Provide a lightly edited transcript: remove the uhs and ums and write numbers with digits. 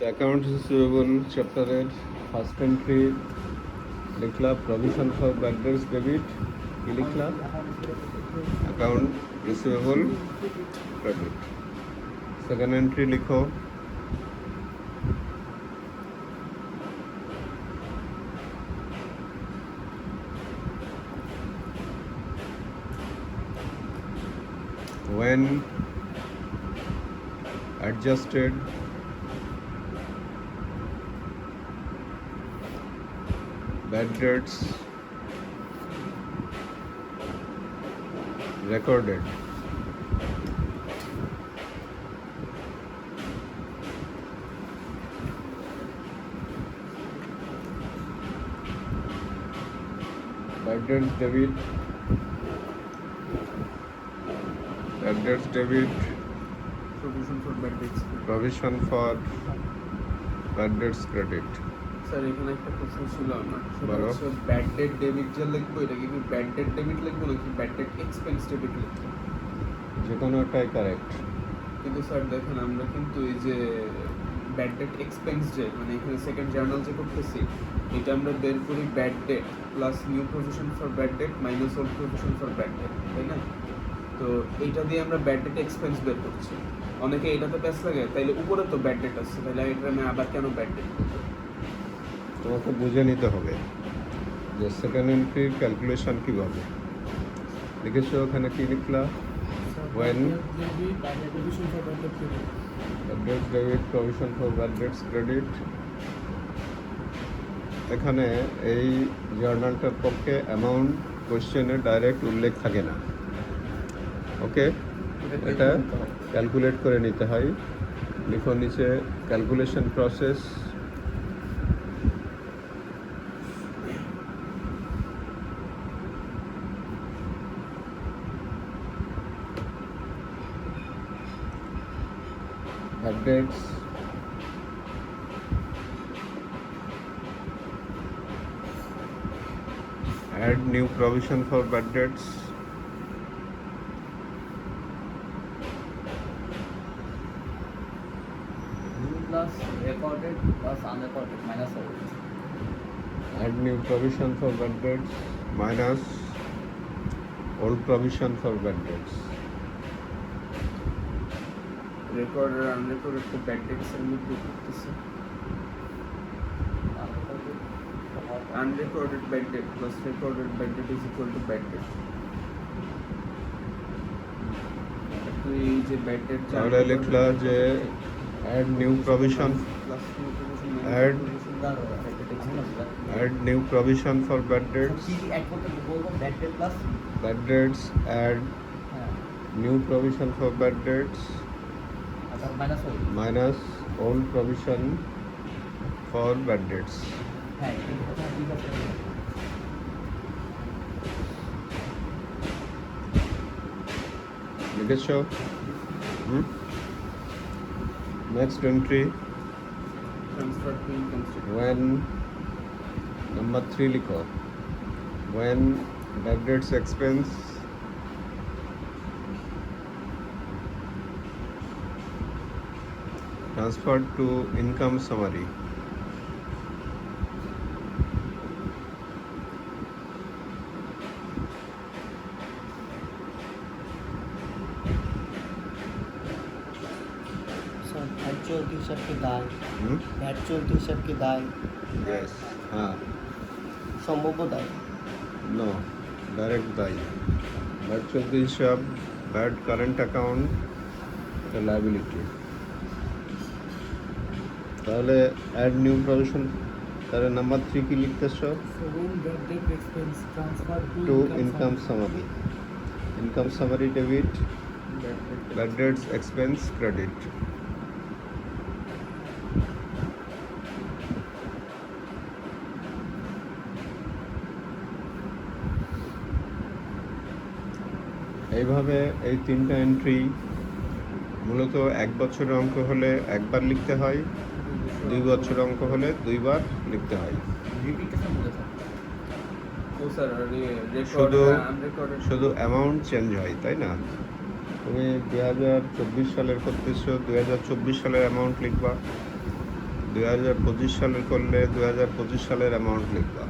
Account receivable চ্যাপ্টারের first entry লিখলা provision for bad debts debit. কি লিখলা? Account receivable credit. Second entry লিখো when adjusted bad debts recorded. Bad debts debit, bad debts debit, provision for bad debts. provision for bad debts credit. Sir এখানে একটা প্রশ্ন ছিল আমার, সেটা বলো। হচ্ছে ব্যাড ডেট ডেবিট যে লিখবো এটা কি ব্যাড ডেট ডেবিট লিখবো নাকি ব্যাড ডেট এক্সপেন্স ডেবিট লিখবো? যে কোনো একটাই কারেক্ট। কিন্তু স্যার দেখেন আমরা কিন্তু এই যে ব্যাড ডেট এক্সপেন্স যে মানে এখানে সেকেন্ড জার্নাল যে করতেছি এটা আমরা বের করি bad debt plus new provision for bad date minus old provision for bad date, তাই না? তো এইটা দিয়ে আমরা ব্যাড ডেট এক্সপেন্স বের করছি। অনেকে এটাতে প্যাস লাগে, তাইলে উপরে তো ব্যাড ডেট আসছে, তাইলে এটা আমি আবার কেন ব্যাড ডেট করবো? তোমাকে বুঝে নিতে হবে যে সেকেন্ড এন্ট্রির ক্যালকুলেশন কীভাবে লিখেছো। ওখানে কি লিখলা? when bad debts debit provision for bad debts credit। এখানে এই জার্নালটার পক্ষে অ্যামাউন্ট কোশ্চেনে ডাইরেক্ট উল্লেখ থাকে না। ওকে, এটা ক্যালকুলেট করে নিতে হয়। লিখো নিচে calculation process. Bad debts, add new provision for bad debts, plus recorded plus unrecorded minus old. add new provision for bad debts minus old provision for bad debts। রেকর্ডের আনরেকর্ডেড তো ব্যাড ডেটস এর মধ্যে করতেছে। Unrecorded bad debt plus recorded bad debt is equal to bad debt. তো এই যে bad date তাহলে লিখলা যে add new provision, plus new provision add new provision for bad debts, কি অ্যাড করতে বলবো bad debt plus bad debts, add new provision for bad debts minus old. minus old provision for bad debts। হ্যাঁ কিন্তু প্রথমে ঠিক আছে। লিখেছো? Next entry transfer to income statement. when number 3 লিখো when bad debts expense transferred to income summary। Sir भैट चोरी सबके दाय হুম, भैट चोरी सबके दाय yes, হ্যাঁ, সম্ভাব্য দায় no, ডাইরেক্ট দায়ী। ব্যাড চলতি হিসাব, ব্যাড কারেন্ট অ্যাকাউন্ট, এটা লাইবিলিটি। তাহলে অ্যাড নিউ প্রভিশন, তাহলে নাম্বার 3 কি লিখতেছ? So when bad debt expense transferred to to income summary. Income summary debit, bad debts expense credit. এইভাবে এই তিনটা এন্ট্রি মূলত 1 বছরের অঙ্ক হলে একবার লিখতে হয়, 2 বছরের অঙ্ক হলে 2 বার লিখতে হয়। রিপিটেশন বলে থাকে। ও স্যার রেকর্ড শুধু আনরেকর্ডেড শুধু অ্যামাউন্ট চেঞ্জ হয়, তাই না? তুমি 2024 সালের করতেছো, 2024 সালের অ্যামাউন্ট লিখবা, 2025 সালের করলে 2025 সালের অ্যামাউন্ট লিখবা।